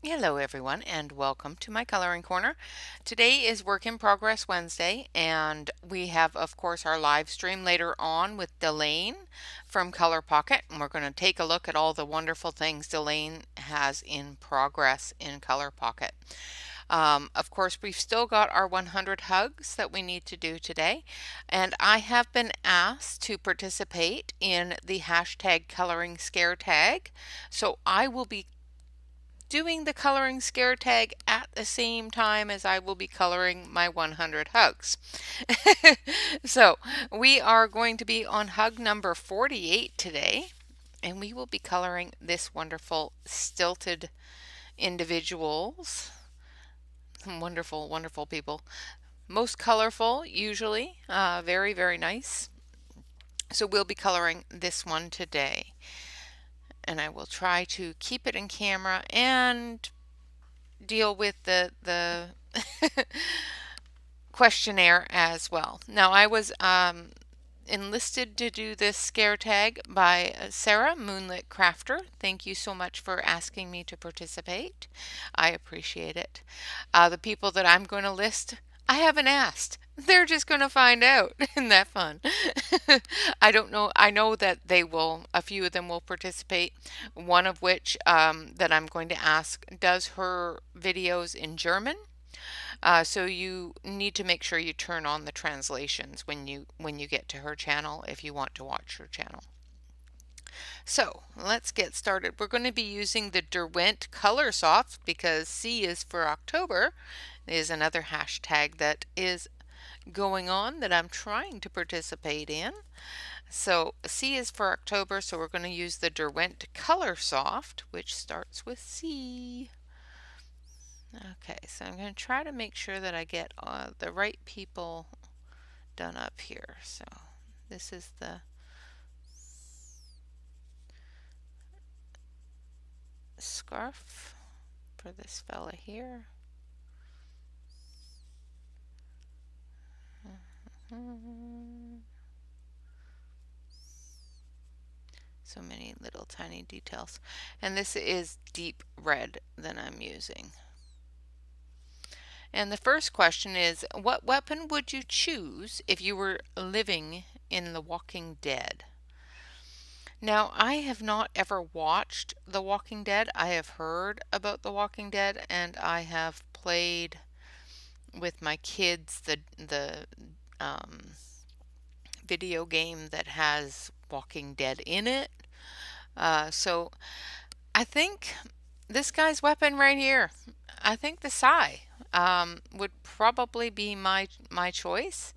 Hello everyone and welcome to my coloring corner. Today is Work in Progress Wednesday and we have of course our live stream later on with Delane from Color Pocket, and we're going to take a look at all the wonderful things Delane has in progress in Color Pocket. Of course, we've still got our 100 hugs that we need to do today, and I have been asked to participate in the hashtag coloring scare tag. So I will be doing the coloring scare tag at the same time as I will be coloring my 100 hugs. So we are going to be on hug number 48 today, and we will be coloring this wonderful stilted individuals. Wonderful, wonderful people. Most colorful, usually. Very, very nice. So we'll be coloring this one today. And I will try to keep it in camera and deal with the questionnaire as well. Now I was enlisted to do this scare tag by Sarah, Moonlit Crafter. Thank you so much for asking me to participate. I appreciate it. The people that I'm going to list, I haven't asked. They're just going to find out. Isn't that fun? I don't know. I know that they will, a few of them will participate. One of which that I'm going to ask does her videos in German. So you need to make sure you turn on the translations when you get to her channel if you want to watch her channel. So let's get started. We're going to be using the Derwent Color Soft because C is for October is another hashtag that is going on that I'm trying to participate in. So C is for October, so we're going to use the Derwent Color Soft, which starts with C. Okay, so I'm going to try to make sure that I get the right people done up here. So this is the scarf for this fella here. So many little tiny details. And this is deep red that I'm using. And the first question is, what weapon would you choose if you were living in The Walking Dead? Now, I have not ever watched The Walking Dead. I have heard about The Walking Dead, and I have played with my kids the video game that has Walking Dead in it. So I think this guy's weapon right here, I think the sai would probably be my choice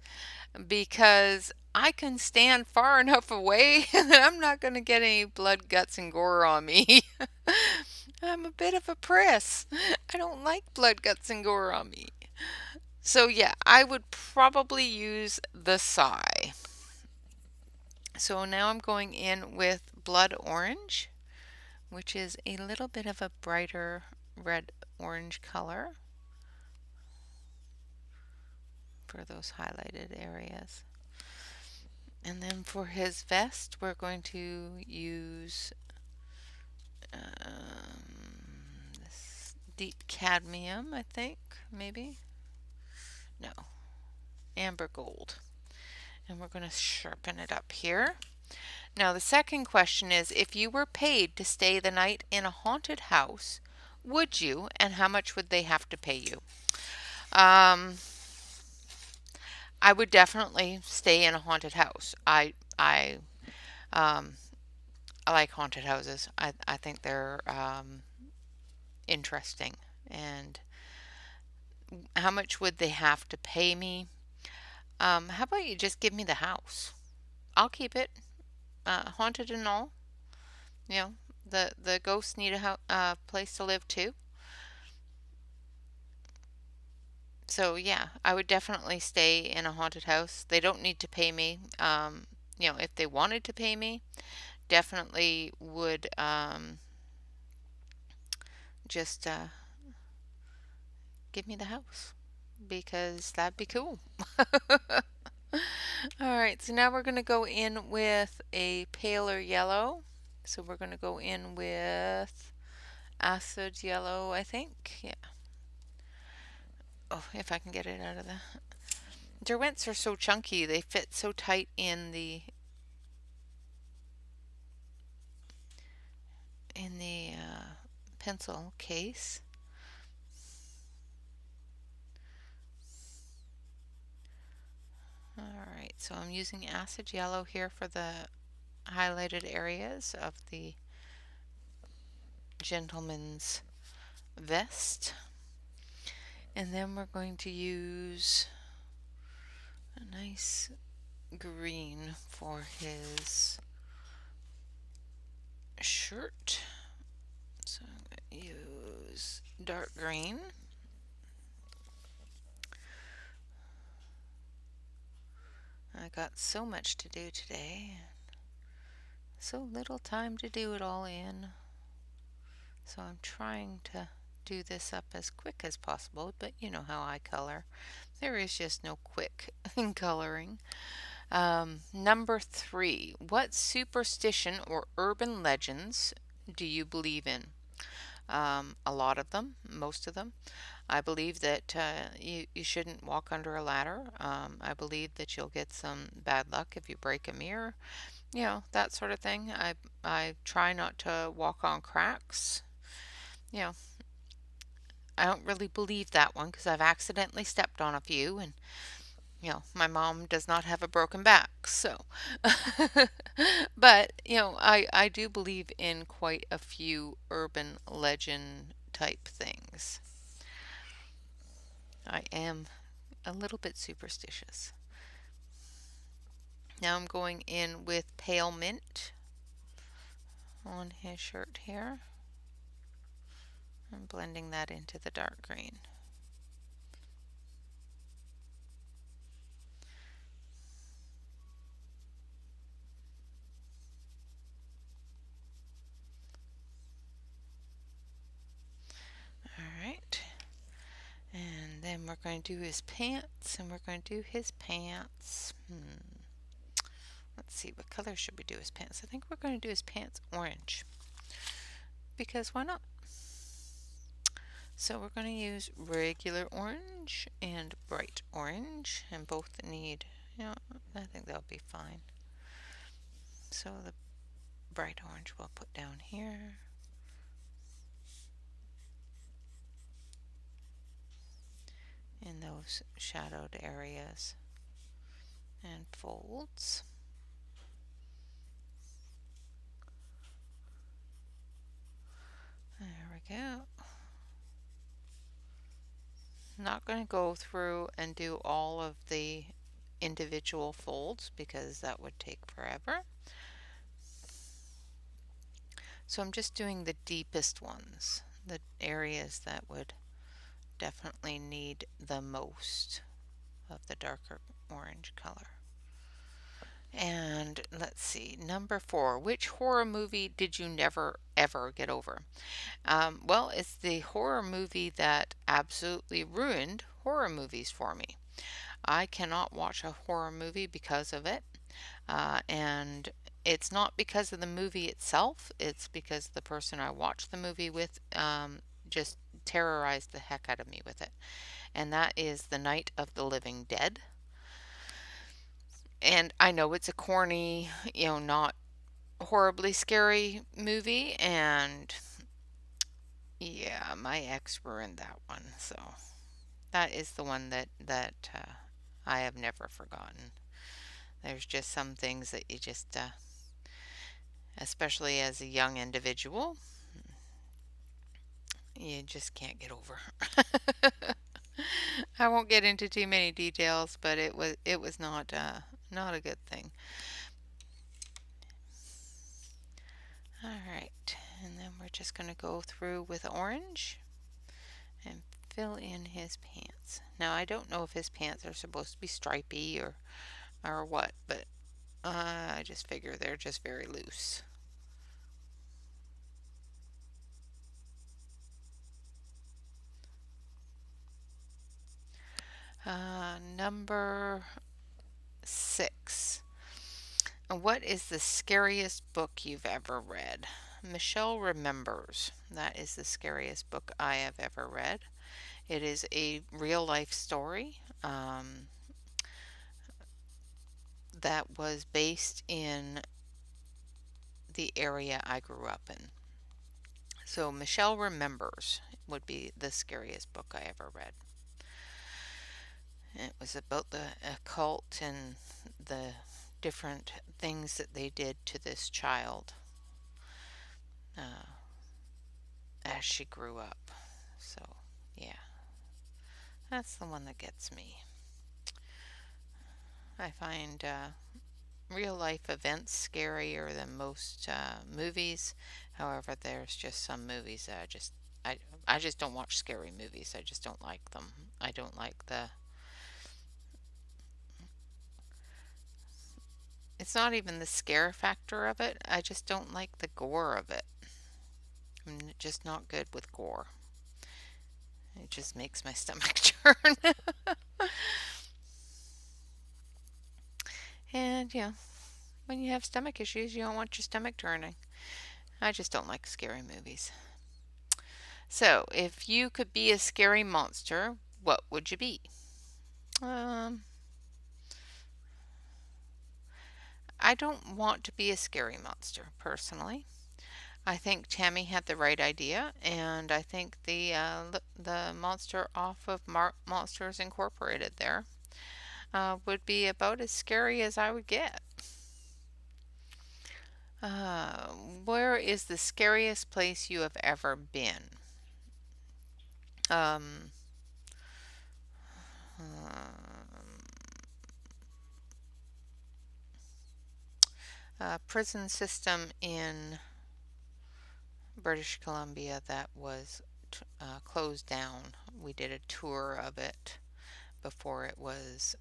because I can stand far enough away that I'm not going to get any blood, guts, and gore on me. I'm a bit of a priss. I don't like blood, guts, and gore on me. So yeah, I would probably use the sai. So now I'm going in with blood orange, which is a little bit of a brighter red-orange color for those highlighted areas. And then for his vest, we're going to use this deep cadmium, I think, maybe? No, amber gold. And we're going to sharpen it up here. Now the second question is, if you were paid to stay the night in a haunted house, would you, and how much would they have to pay you? I would definitely stay in a haunted house. Um, I like haunted houses. I think they're interesting. And how much would they have to pay me? How about you just give me the house? I'll keep it, haunted and all. You know, the ghosts need a place to live too. So yeah, I would definitely stay in a haunted house. They don't need to pay me. If they wanted to pay me, definitely would just give me the house because that'd be cool. All right, so now we're going to go in with a paler yellow. So we're going to go in with acid yellow, I think. Yeah. Oh, if I can get it out of the. Derwents are so chunky, they fit so tight in the pencil case. Alright, so I'm using acid yellow here for the highlighted areas of the gentleman's vest. And then we're going to use a nice green for his shirt. So I'm going to use dark green. I got so much to do today, so little time to do it all in. So I'm trying to do this up as quick as possible, but you know how I color. There is just no quick in coloring. Number 3, what superstition or urban legends do you believe in? A lot of them, most of them. I believe that you shouldn't walk under a ladder. I believe that you'll get some bad luck if you break a mirror. You know, that sort of thing. I try not to walk on cracks. You know, I don't really believe that one because I've accidentally stepped on a few, and my mom does not have a broken back, so. But, I do believe in quite a few urban legend type things. I am a little bit superstitious. Now I'm going in with pale mint on his shirt here. I'm blending that into the dark green. All right. And then we're going to do his pants, and we're going to do his pants. Let's see, what color should we do his pants? I think we're going to do his pants orange, because why not? So we're going to use regular orange and bright orange, and both need, I think that'll be fine. So the bright orange we'll put down here. In those shadowed areas and folds. There we go. Not going to go through and do all of the individual folds because that would take forever. So I'm just doing the deepest ones, the areas that would definitely need the most of the darker orange color. And let's see, number 4, which horror movie did you never ever get over? Well, it's the horror movie that absolutely ruined horror movies for me. I cannot watch a horror movie because of it. And it's not because of the movie itself, it's because the person I watched the movie with just terrorized the heck out of me with it. And that is The Night of the Living Dead. And I know it's a corny, not horribly scary movie, and yeah, my ex ruined that one. So that is the one that I have never forgotten. There's just some things that you just, especially as a young individual, you just can't get over. I won't get into too many details, but it was not a good thing. All right, and then we're just going to go through with orange and fill in his pants. Now I don't know if his pants are supposed to be stripy or what, but I just figure they're just very loose. Number 6. What is the scariest book you've ever read? Michelle Remembers. That is the scariest book I have ever read. It is a real life story that was based in the area I grew up in. So, Michelle Remembers would be the scariest book I ever read. It was about the occult and the different things that they did to this child uh, as she grew up. So, yeah, that's the one that gets me. I find real life events scarier than most movies. However, there's just some movies that I just don't watch scary movies. I just don't like them. I don't like the It's not even the scare factor of it. I just don't like the gore of it. I'm just not good with gore. It just makes my stomach turn. And yeah, when you have stomach issues, you don't want your stomach turning. I just don't like scary movies. So, if you could be a scary monster, what would you be? Um, I don't want to be a scary monster, personally. I think Tammy had the right idea, and I think the monster off of Monsters Incorporated there would be about as scary as I would get. Uh, where is the scariest place you have ever been? Um, prison system in British Columbia that was closed down. We did a tour of it before it was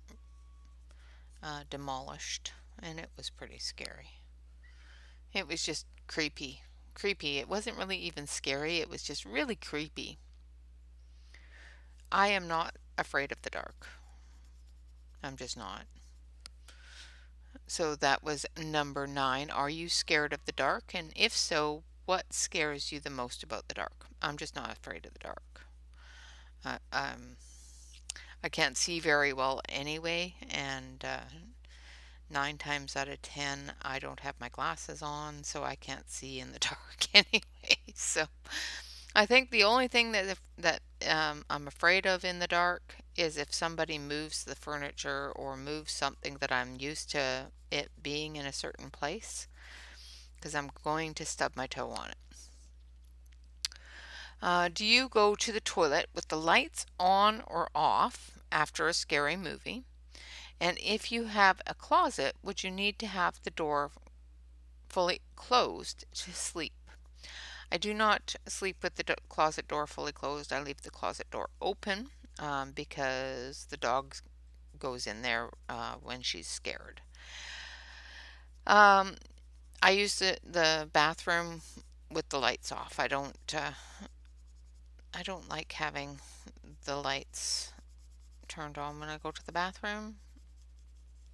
demolished, and it was pretty scary. It was just creepy. Creepy. It wasn't really even scary, it was just really creepy. I am not afraid of the dark. I'm just not. So that was number 9. Are you scared of the dark? And if so, what scares you the most about the dark? I'm just not afraid of the dark. Uh, um, I can't see very well anyway, and 9 times out of 10, I don't have my glasses on, so I can't see in the dark anyway. So I think the only thing that I'm afraid of in the dark is if somebody moves the furniture or moves something that I'm used to it being in a certain place, because I'm going to stub my toe on it. Do you go to the toilet with the lights on or off after a scary movie? And if you have a closet, would you need to have the door fully closed to sleep? I do not sleep with the closet door fully closed. I leave the closet door open because the dog goes in there when she's scared. Um, I use the bathroom with the lights off. I don't like having the lights turned on when I go to the bathroom.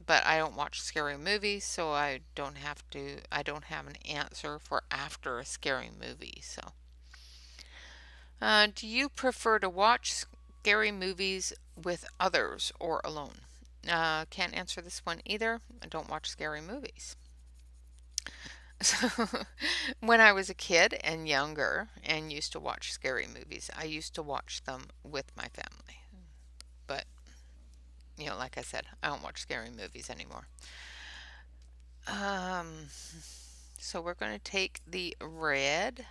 But I don't watch scary movies, so I don't have an answer for after a scary movie. So, do you prefer to watch scary movies with others or alone? Can't answer this one either. I don't watch scary movies. So, when I was a kid and younger and used to watch scary movies, I used to watch them with my family. But, like I said, I don't watch scary movies anymore. Um, so we're going to take the red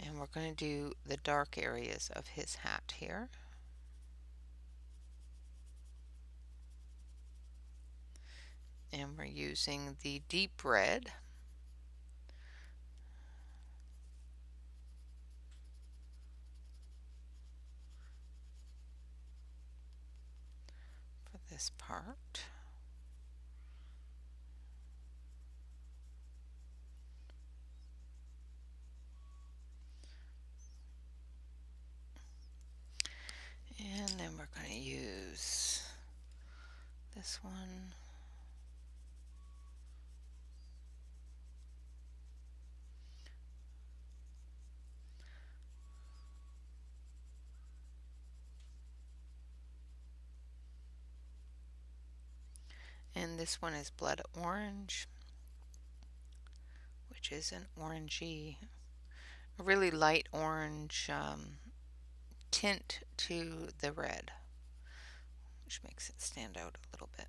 and we're going to do the dark areas of his hat here. And we're using the deep red. For this part. And then we're going to use this one. And this one is blood orange, which is an orangey, a really light orange tint to the red, which makes it stand out a little bit.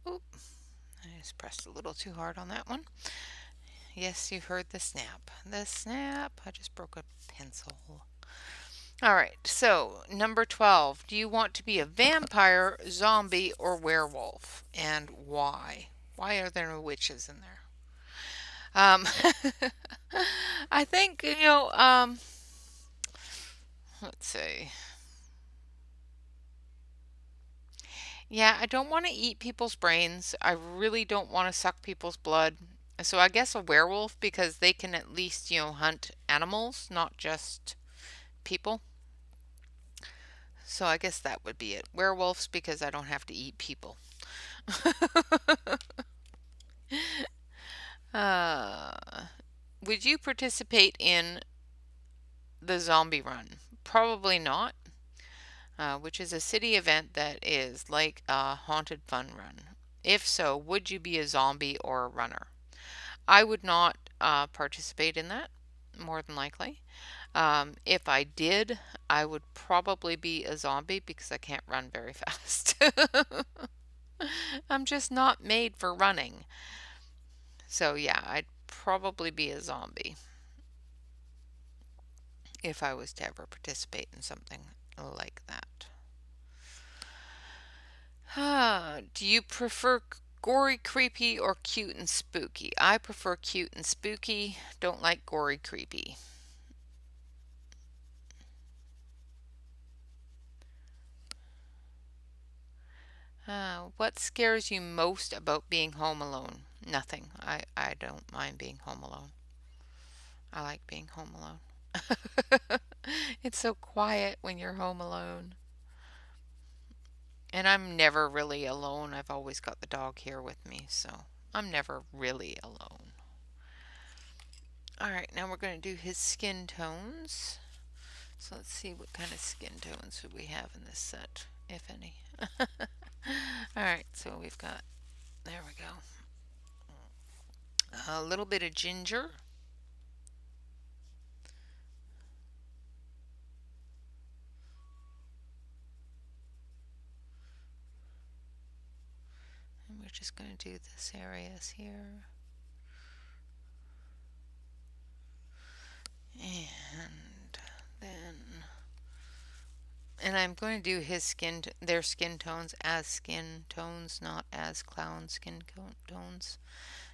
Oop, I just pressed a little too hard on that one. Yes, you heard the snap. The snap. I just broke a pencil. All right, so number 12. Do you want to be a vampire, zombie, or werewolf? And why? Why are there no witches in there? I think, let's see. Yeah, I don't want to eat people's brains. I really don't want to suck people's blood. So I guess a werewolf because they can at least, hunt animals, not just people. So I guess that would be it. Werewolves because I don't have to eat people. uh, would you participate in the zombie run? Probably not, which is a city event that is like a haunted fun run. If so, would you be a zombie or a runner? I would not participate in that, more than likely. If I did, I would probably be a zombie because I can't run very fast. I'm just not made for running. So yeah, I'd probably be a zombie if I was to ever participate in something like that. Do you prefer gory, creepy, or cute and spooky? I prefer cute and spooky. Don't like gory, creepy. What scares you most about being home alone? Nothing. I don't mind being home alone. I like being home alone. It's so quiet when you're home alone. And I'm never really alone. I've always got the dog here with me, so I'm never really alone. All right, now we're going to do his skin tones. So let's see what kind of skin tones do we have in this set, if any. All right, so we've got, there we go, a little bit of ginger. And we're just going to do this areas here. And then, and I'm going to do their skin tones as skin tones, not as clown skin tones,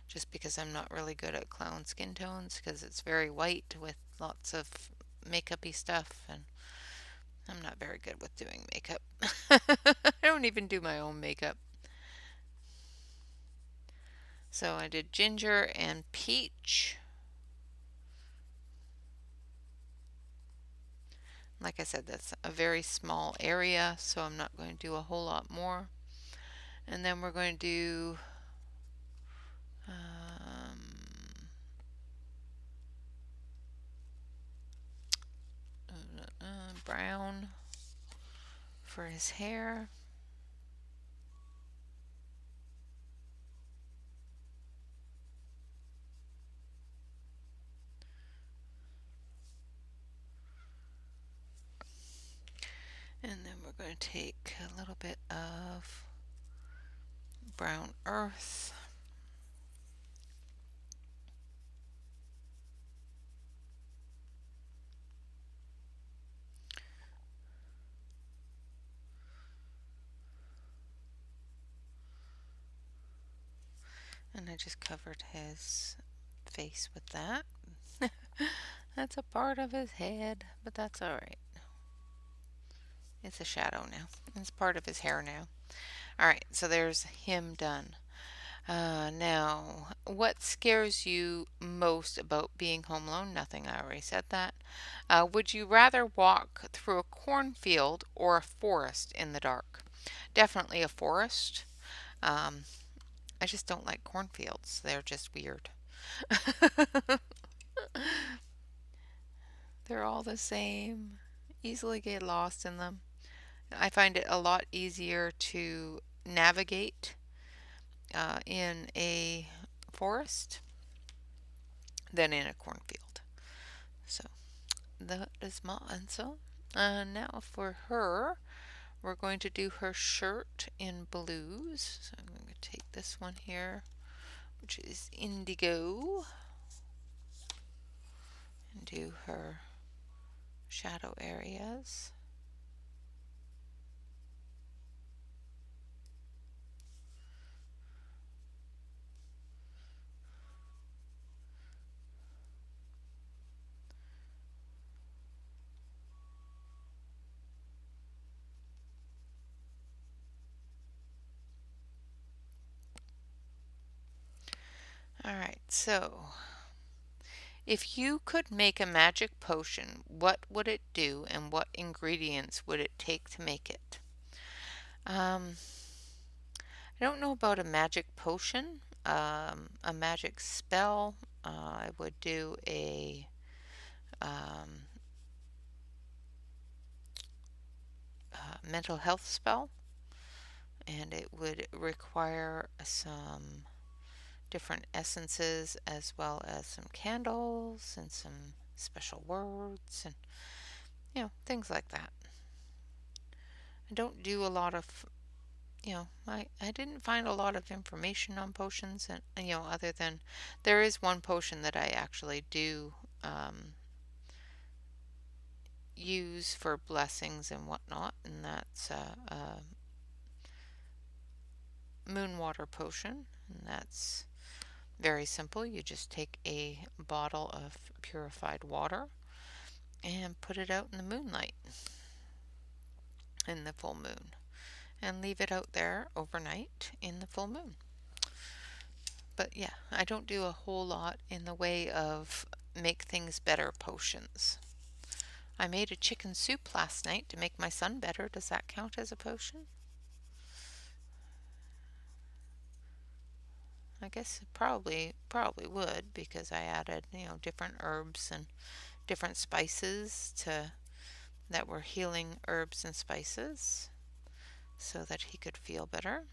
just because I'm not really good at clown skin tones because it's very white with lots of makeup-y stuff, and I'm not very good with doing makeup. I don't even do my own makeup. So I did ginger and peach. Like I said, that's a very small area, so I'm not going to do a whole lot more. And then we're going to do brown for his hair. And then we're going to take a little bit of brown earth. And I just covered his face with that. That's a part of his head, but that's alright. It's a shadow now. It's part of his hair now. Alright, so there's him done. Now, what scares you most about being home alone? Nothing, I already said that. Would you rather walk through a cornfield or a forest in the dark? Definitely a forest. Um, I just don't like cornfields. They're just weird. They're all the same. Easily get lost in them. I find it a lot easier to navigate in a forest than in a cornfield. So that is my answer. Now for her, we're going to do her shirt in blues. So I'm going to take this one here, which is indigo, and do her shadow areas. All right, so if you could make a magic potion, what would it do and what ingredients would it take to make it? Um, I don't know about a magic potion, a magic spell. I would do um, mental health spell, and it would require some different essences as well as some candles and some special words and things like that. I don't do a lot of I didn't find a lot of information on potions, and other than there is one potion that I actually do use for blessings and whatnot, and that's a moon water potion, and that's very simple. You just take a bottle of purified water and put it out in the moonlight in the full moon and leave it out there overnight in the full moon. But yeah, I don't do a whole lot in the way of make things better potions. I made a chicken soup last night to make my son better. Does that count as a potion? I guess it probably would, because I added, different herbs and different spices to that were healing herbs and spices so that he could feel better.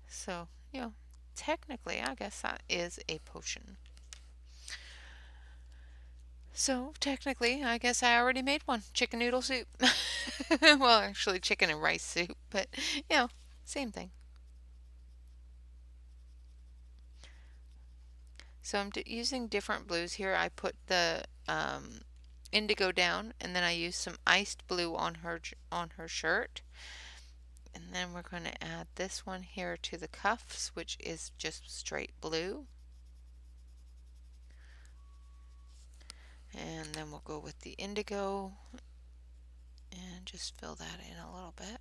So, technically I guess that is a potion. So, technically, I guess I already made one. Chicken noodle soup. Well, actually, chicken and rice soup, but, same thing. So I'm using different blues here. I put the indigo down, and then I used some iced blue on her shirt. And then we're going to add this one here to the cuffs, which is just straight blue. And then we'll go with the indigo and just fill that in a little bit.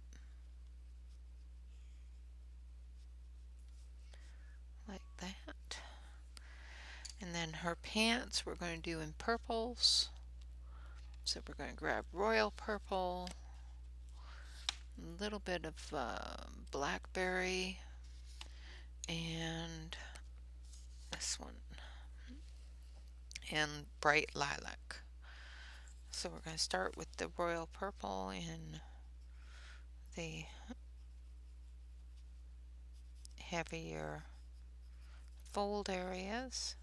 Like that. And then her pants we're going to do in purples. So we're going to grab royal purple, a little bit of blackberry, and this one, and bright lilac. So we're going to start with the royal purple in the heavier fold areas.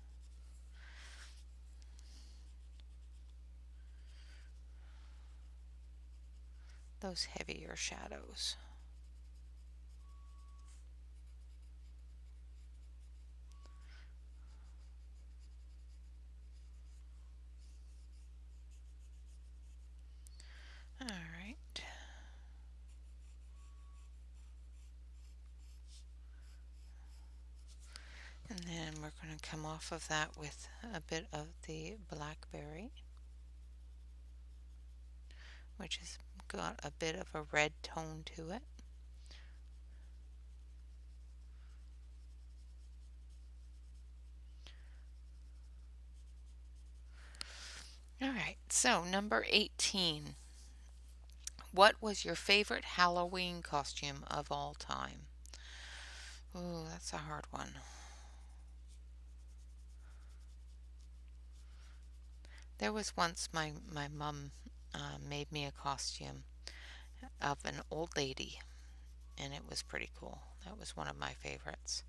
Those heavier shadows. All right. And then we're going to come off of that with a bit of the blackberry, which has got a bit of a red tone to it. All right, so number 18. What was your favorite Halloween costume of all time? Ooh, that's a hard one. There was once my mom made me a costume, of an old lady, and it was pretty cool. That was one of my favorites.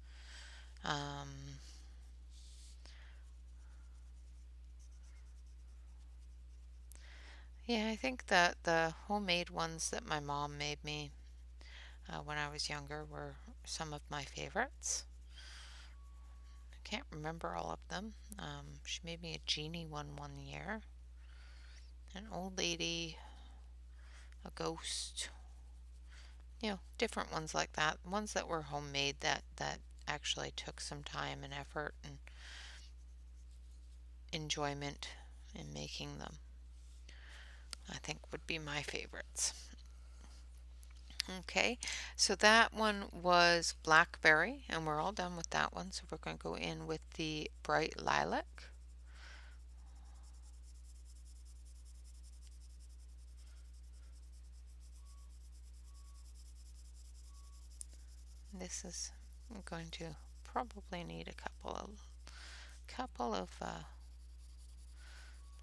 Um, yeah, I think that the homemade ones that my mom made me when I was younger were some of my favorites. I can't remember all of them. She made me a genie one year, an old lady, a ghost, different ones like that. Ones that were homemade that actually took some time and effort and enjoyment in making them, I think would be my favorites. Okay, so that one was blackberry, and we're all done with that one. So we're going to go in with the bright lilac. This is I'm going to probably need a couple of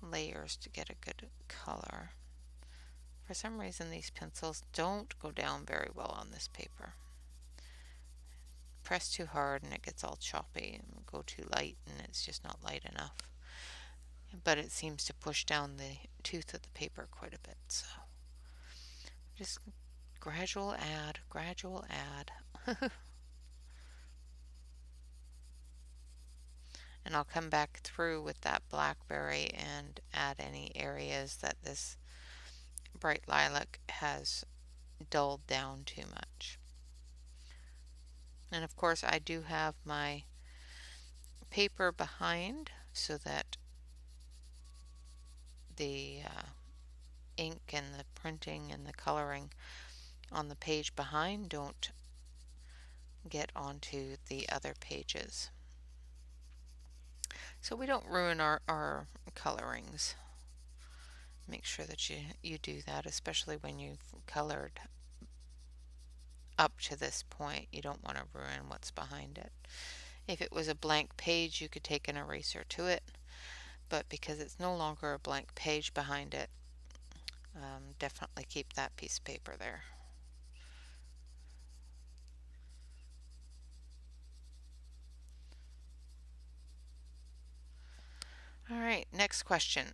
layers to get a good color. For some reason these pencils don't go down very well on this paper. Press too hard and it gets all choppy, and go too light and it's just not light enough. But it seems to push down the tooth of the paper quite a bit, so just gradual add, gradual add. And I'll come back through with that blackberry and add any areas that this bright lilac has dulled down too much. And of course I do have my paper behind so that the ink and the printing and the coloring on the page behind don't get onto the other pages. So we don't ruin our colorings. Make sure that you do that, especially when you've colored up to this point. You don't want to ruin what's behind it. If it was a blank page, you could take an eraser to it, but because it's no longer a blank page behind it, definitely keep that piece of paper there. All right, next question.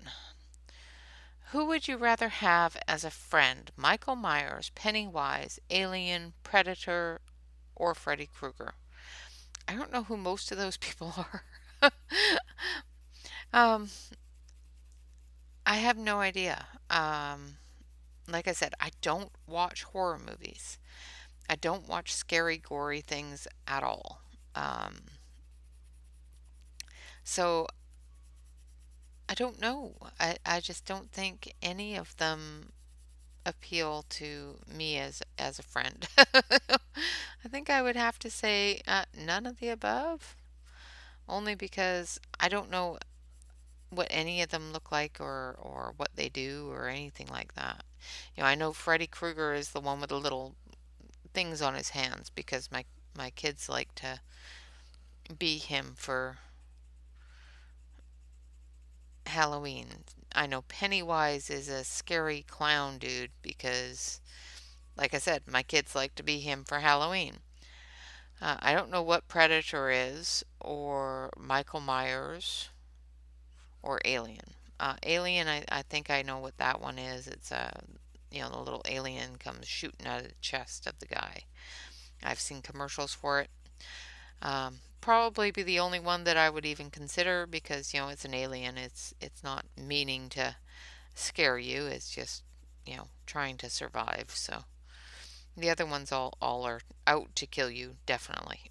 Who would you rather have as a friend? Michael Myers, Pennywise, Alien, Predator, or Freddy Krueger? I don't know who most of those people are. um, I have no idea. Like I said, I don't watch horror movies. I don't watch scary, gory things at all. Um, so I don't know. I just don't think any of them appeal to me as a friend. I think I would have to say none of the above, only because I don't know what any of them look like or what they do or anything like that. I know Freddy Krueger is the one with the little things on his hands because my kids like to be him for Halloween. I know Pennywise is a scary clown dude because, like I said, my kids like to be him for Halloween. I don't know what Predator is, or Michael Myers, or Alien. Alien, I think I know what that one is. It's the little alien comes shooting out of the chest of the guy. I've seen commercials for it. Probably be the only one that I would even consider because it's an alien. It's not meaning to scare you. It's just trying to survive. So the other ones all are out to kill you, definitely.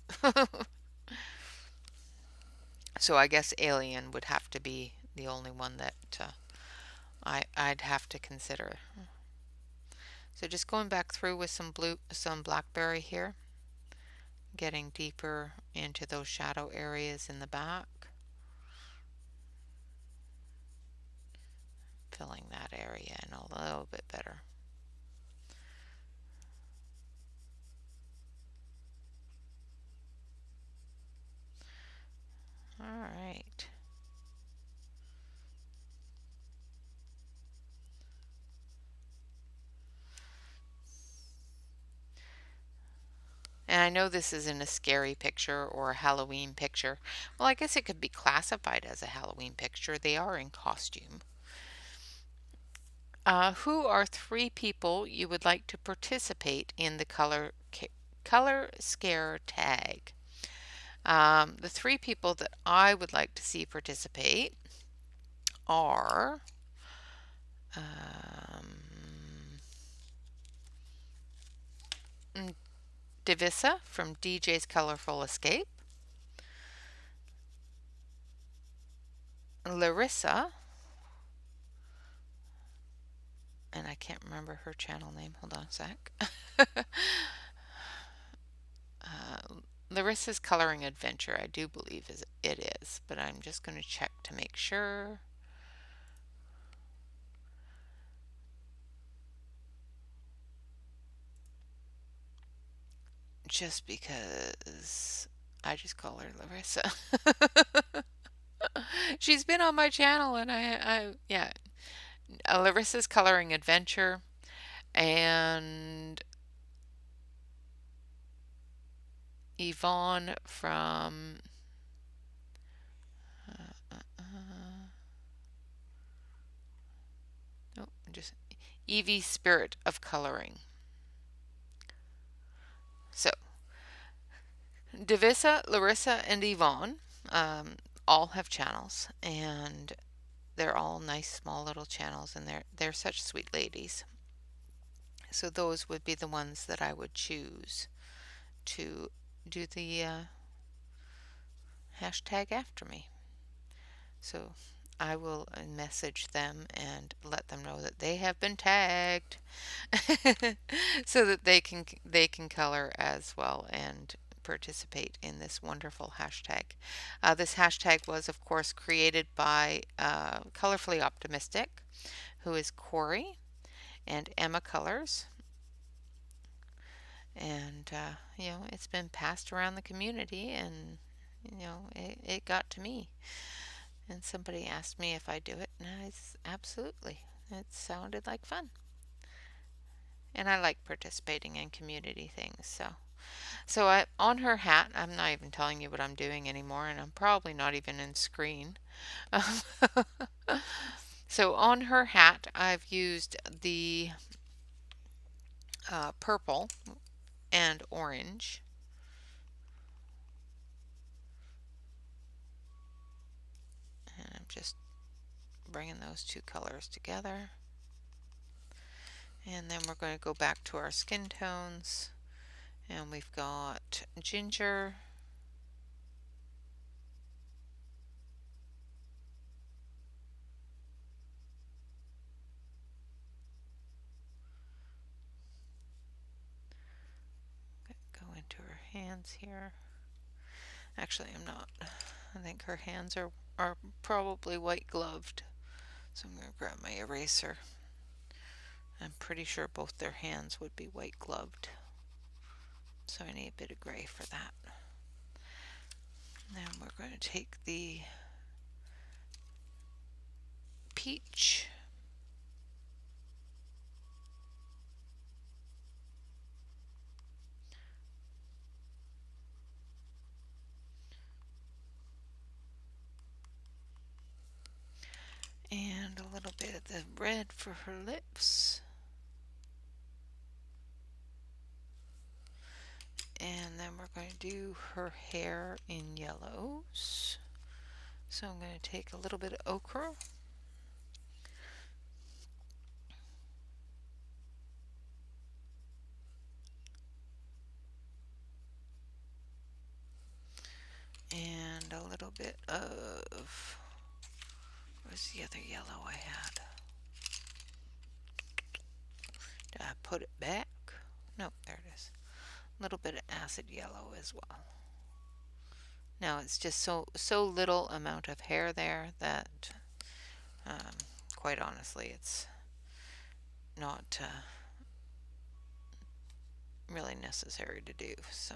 So I guess Alien would have to be the only one that I'd have to consider. So just going back through with some blackberry here, getting deeper into those shadow areas in the back, filling that area in a little bit better. All right. And I know this isn't a scary picture or a Halloween picture. Well, I guess it could be classified as a Halloween picture. They are in costume. Who are three people you would like to participate in the color scare tag? The three people that I would like to see participate are Divissa from DJ's Colorful Escape, Larissa, and I can't remember her channel name. Hold on a sec. Larissa's Coloring Adventure, I do believe it is, but I'm just going to check to make sure. Just because I just call her Larissa. She's been on my channel, and yeah, Larissa's Coloring Adventure, and Yvonne from oh, just Evie's Spirit of Coloring. So, Divissa, Larissa, and Yvonne all have channels, and they're all nice, small little channels, and they're such sweet ladies. So those would be the ones that I would choose to do the hashtag after me. So I will message them and let them know that they have been tagged so that they can color as well and participate in this wonderful hashtag. This hashtag was, of course, created by Colorfully Optimistic, who is Corey, and Emma Colors. And, it's been passed around the community, and, it got to me. And somebody asked me if I do it, and I said, absolutely. It sounded like fun. And I like participating in community things, so on her hat, I'm not even telling you what I'm doing anymore, and I'm probably not even in screen. So on her hat, I've used the purple and orange. And I'm just bringing those two colors together. And then we're going to go back to our skin tones. And we've got ginger, go into her hands here. Actually, I'm not. I think her hands are probably white gloved. So I'm going to grab my eraser. I'm pretty sure both their hands would be white gloved. So I need a bit of gray for that. Then we're going to take the peach, and a little bit of the red for her lips. And then we're going to do her hair in yellows. So I'm going to take a little bit of ochre. And a little bit of, where's the other yellow I had? Did I put it back? No, there it is. A little bit of acid yellow as well. Now it's just so little amount of hair there that quite honestly it's not really necessary to do. So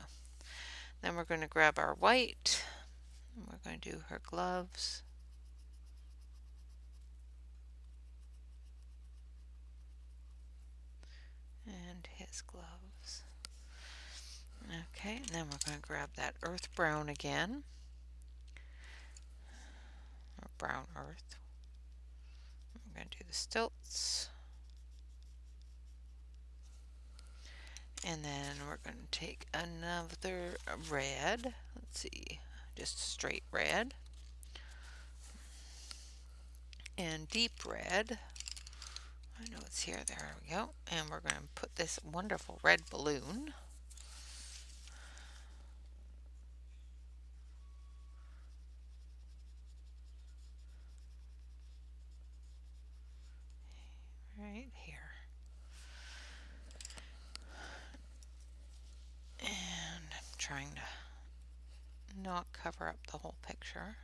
then we're going to grab our white and we're going to do her gloves. And his gloves. Okay, and then we're going to grab that earth brown again, or brown earth. We're going to do the stilts. And then we're going to take another red. Let's see, just straight red. And deep red. I know it's here. There we go. And we're going to put this wonderful red balloon. Right here. And I'm trying to not cover up the whole picture.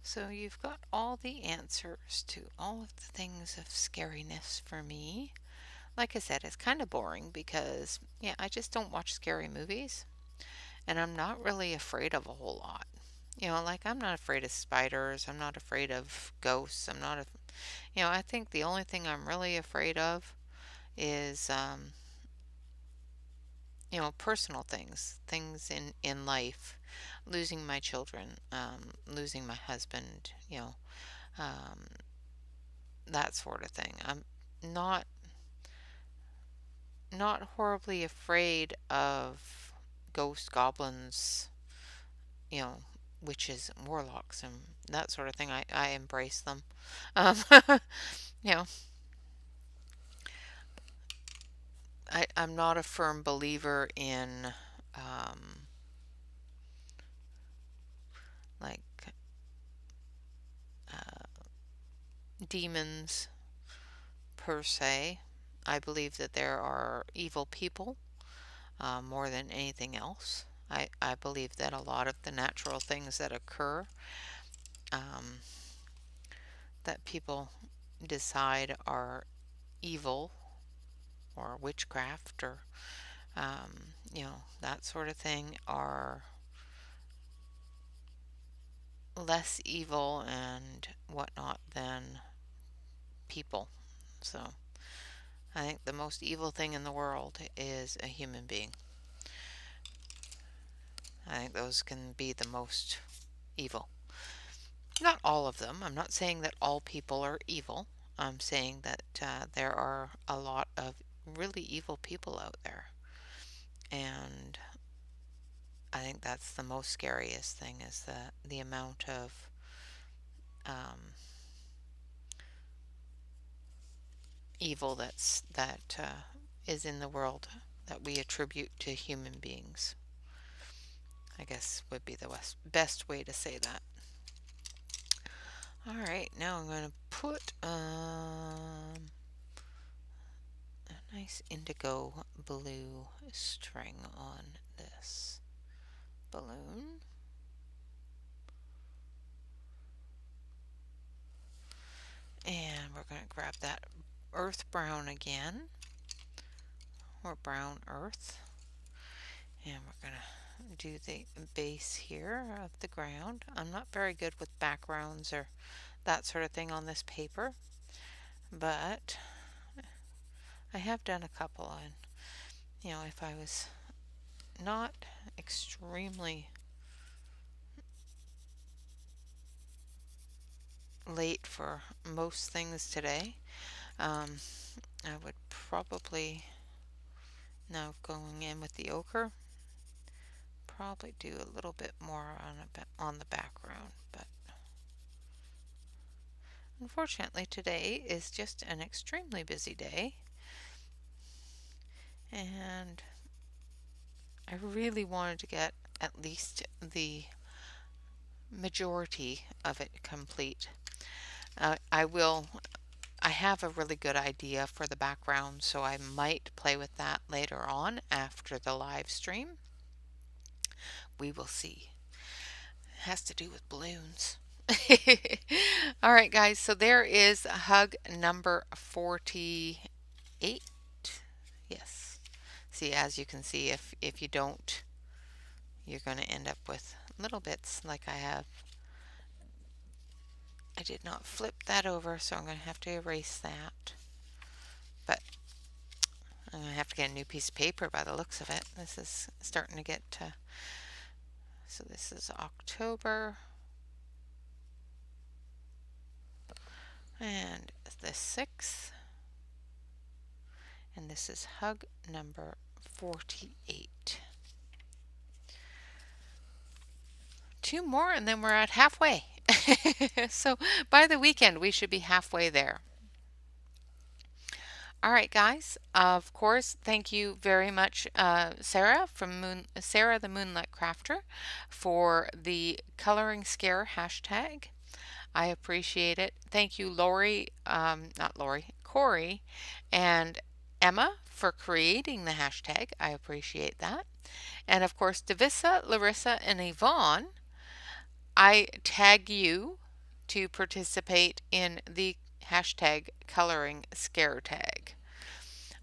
So you've got all the answers to all of the things of scariness for me. Like I said, it's kind of boring because, yeah, I just don't watch scary movies. And I'm not really afraid of a whole lot. Like I'm not afraid of spiders. I'm not afraid of ghosts. I'm not, I think the only thing I'm really afraid of is, personal things, things in life, losing my children, losing my husband, um, that sort of thing. I'm not not horribly afraid of ghosts, goblins, you know, witches, warlocks, and that sort of thing. I embrace them. Um, you know, I'm not a firm believer in um, like uh, demons per se. I believe that there are evil people more than anything else. I believe that a lot of the natural things that occur um, that people decide are evil or witchcraft or that sort of thing are less evil and whatnot than people. So I think the most evil thing in the world is a human being. I think those can be the most evil. Not all of them. I'm not saying that all people are evil. I'm saying that there are a lot of really evil people out there. And I think that's the most scariest thing is the amount of um, evil that is in the world that we attribute to human beings. I guess would be the best way to say that. All right, now I'm going to put a nice indigo blue string on this balloon. And we're going to grab that earth brown again, or brown earth. And we're going to do the base here of the ground. I'm not very good with backgrounds or that sort of thing on this paper, but I have done a couple. And, if I was not extremely late for most things today, I would probably, now going in with the ochre, probably do a little bit more on the background, but unfortunately today is just an extremely busy day, and I really wanted to get at least the majority of it complete. I have a really good idea for the background, so I might play with that later on after the live stream. We will see. It has to do with balloons. All right, guys, so there is hug number 48. Yes. See, as you can see, if you don't, you're going to end up with little bits like I have. I did not flip that over, so I'm going to have to erase that. But I'm going to have to get a new piece of paper by the looks of it. This is starting to get to... So this is October. And the 6th. And this is hug number 48. 2 more and then we're at halfway. So by the weekend we should be halfway there. All right, guys. Of course, thank you very much, Sarah Sarah the Moonlit Crafter, for the Coloring Scare hashtag. I appreciate it. Thank you, not Lori, Corey, and Emma for creating the hashtag. I appreciate that. And of course, Davissa, Larissa, and Yvonne, I tag you to participate in the hashtag Coloring Scare Tag.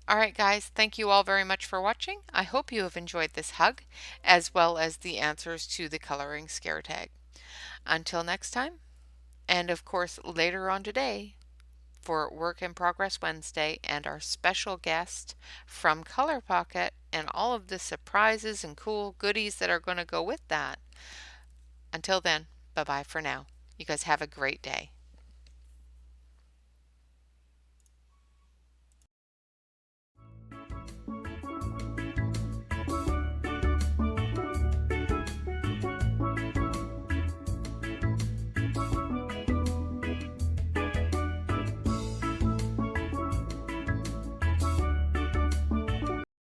All right, guys, thank you all very much for watching. I hope you have enjoyed this hug, as well as the answers to the Coloring Scare Tag. Until next time, and of course later on today for Work in Progress Wednesday and our special guest from Color Pocket and all of the surprises and cool goodies that are going to go with that. Until then, bye-bye for now. You guys have a great day.